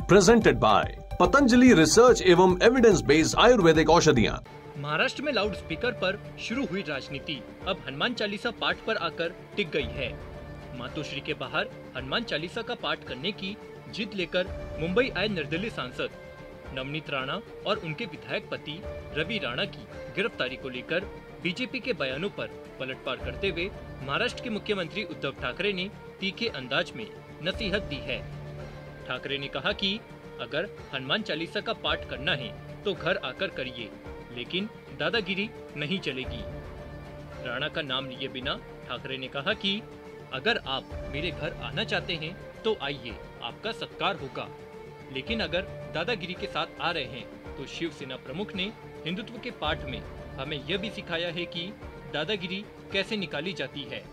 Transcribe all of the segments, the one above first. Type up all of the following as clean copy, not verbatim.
Presented by Patanjali research एवं evidence based Ayurvedic औषधियाँ। महाराष्ट्र में लाउड स्पीकर पर शुरू हुई राजनीति अब हनुमान चालीसा पाठ पर आकर टिक गई है। मातोश्री के बाहर हनुमान चालीसा का पाठ करने की जिद लेकर मुंबई आए निर्दलीय सांसद नवनीत राणा और उनके विधायक पति रवि राणा की गिरफ्तारी को लेकर बीजेपी के बयानों पर पलटवार करते हुए महाराष्ट्र के मुख्यमंत्री उद्धव ठाकरे ने तीखे अंदाज में नसीहत दी है। ठाकरे ने कहा कि अगर हनुमान चालीसा का पाठ करना है तो घर आकर करिए, लेकिन दादागिरी नहीं चलेगी। राणा का नाम लिए बिना ठाकरे ने कहा कि अगर आप मेरे घर आना चाहते हैं तो आइए, आपका सत्कार होगा, लेकिन अगर दादागिरी के साथ आ रहे हैं तो शिवसेना प्रमुख ने हिंदुत्व के पाठ में हमें यह भी सिखाया है कि दादागिरी कैसे निकाली जाती है।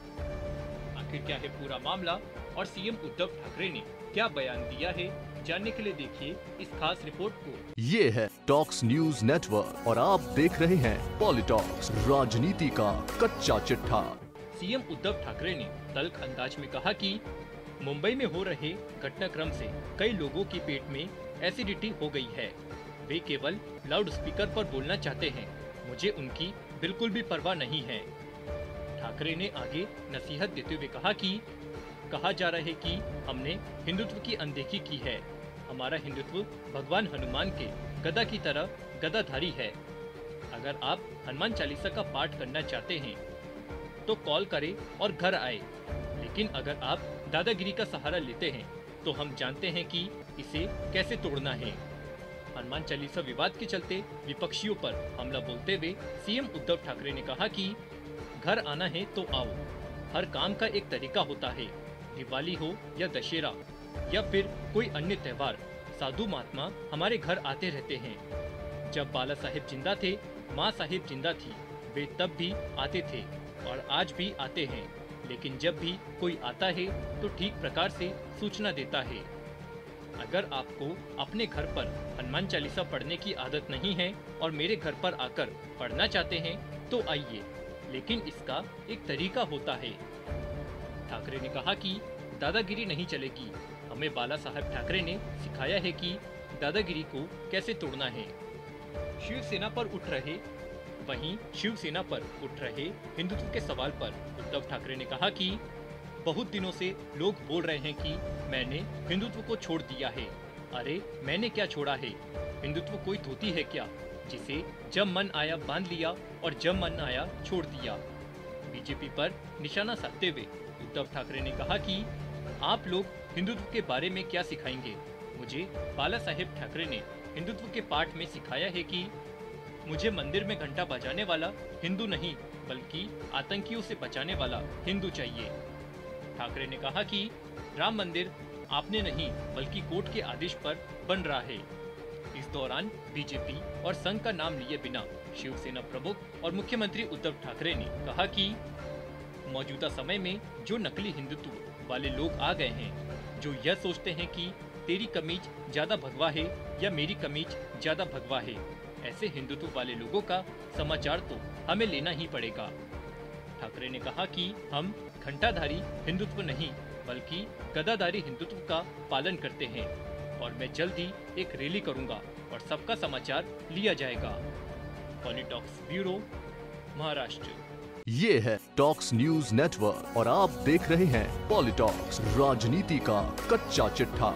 आखिर क्या है पूरा मामला और सीएम उद्धव ठाकरे ने क्या बयान दिया है, जानने के लिए देखिए इस खास रिपोर्ट को। ये है टॉक्स न्यूज नेटवर्क और आप देख रहे हैं पॉलिटॉक्स, राजनीति का कच्चा चिट्ठा। सीएम उद्धव ठाकरे ने तल्ख अंदाज में कहा कि मुंबई में हो रहे घटनाक्रम से कई लोगों की पेट में एसिडिटी हो गई है। वे केवल लाउड स्पीकर पर बोलना चाहते हैं, मुझे उनकी बिल्कुल भी परवाह नहीं है। ठाकरे ने आगे नसीहत देते हुए कहा कि कहा जा रहा है कि हमने हिंदुत्व की अनदेखी की है। हमारा हिंदुत्व भगवान हनुमान के गदा की तरह गदाधारी है। अगर आप हनुमान चालीसा का पाठ करना चाहते हैं तो कॉल करें और घर आए, लेकिन अगर आप दादागिरी का सहारा लेते हैं तो हम जानते हैं कि इसे कैसे तोड़ना है। हनुमान चालीसा विवाद के चलते विपक्षियों पर हमला बोलते हुए सीएम उद्धव ठाकरे ने कहा कि घर आना है तो आओ, हर काम का एक तरीका होता है। दिवाली हो या दशहरा या फिर कोई अन्य त्योहार, साधु महात्मा हमारे घर आते रहते हैं। जब बाला साहेब जिंदा थे, माँ साहेब जिंदा थी, वे तब भी आते थे और आज भी आते हैं, लेकिन जब भी कोई आता है तो ठीक प्रकार से सूचना देता है। अगर आपको अपने घर पर हनुमान चालीसा पढ़ने की आदत नहीं है और मेरे घर पर आकर पढ़ना चाहते हैं तो आइए, लेकिन इसका एक तरीका होता है। ठाकरे ने कहा कि दादागिरी नहीं चलेगी। हमें बाला साहब ठाकरे ने सिखाया है कि दादागिरी को कैसे तोड़ना है। शिवसेना पर उठ रहे हिंदुत्व के सवाल पर उद्धव ठाकरे ने कहा कि बहुत दिनों से लोग बोल रहे हैं कि मैंने हिंदुत्व को छोड़ दिया है। अरे मैंने क्या छोड़ा है? हिंदुत्व कोई धोती है क्या जिसे जब मन आया बांध लिया और जब मन आया छोड़ दिया? बीजेपी पर निशाना साधते हुए उद्धव ठाकरे ने कहा कि आप लोग हिंदुत्व के बारे में क्या सिखाएंगे? मुझे बाला साहेब ठाकरे ने हिंदुत्व के पाठ में सिखाया है कि मुझे मंदिर में घंटा बजाने वाला हिंदू नहीं, बल्कि आतंकियों से बचाने वाला हिंदू चाहिए। ठाकरे ने कहा कि राम मंदिर आपने नहीं बल्कि कोर्ट के आदेश पर बन रहा है। इस दौरान बीजेपी और संघ का नाम लिए बिना शिवसेना प्रमुख और मुख्यमंत्री उद्धव ठाकरे ने कहा कि मौजूदा समय में जो नकली हिंदुत्व वाले लोग आ गए हैं, जो यह सोचते हैं कि तेरी कमीज ज्यादा भगवा है या मेरी कमीज ज्यादा भगवा है, ऐसे हिंदुत्व वाले लोगों का समाचार तो हमें लेना ही पड़ेगा। ठाकरे ने कहा कि हम घंटाधारी हिंदुत्व नहीं बल्कि गदाधारी हिंदुत्व का पालन करते हैं और मैं जल्द ही एक रैली करूंगा और सबका समाचार लिया जाएगा। पॉलिटॉक्स ब्यूरो, महाराष्ट्र। ये है टॉक्स न्यूज नेटवर्क और आप देख रहे हैं पॉलिटॉक्स, राजनीति का कच्चा चिट्ठा।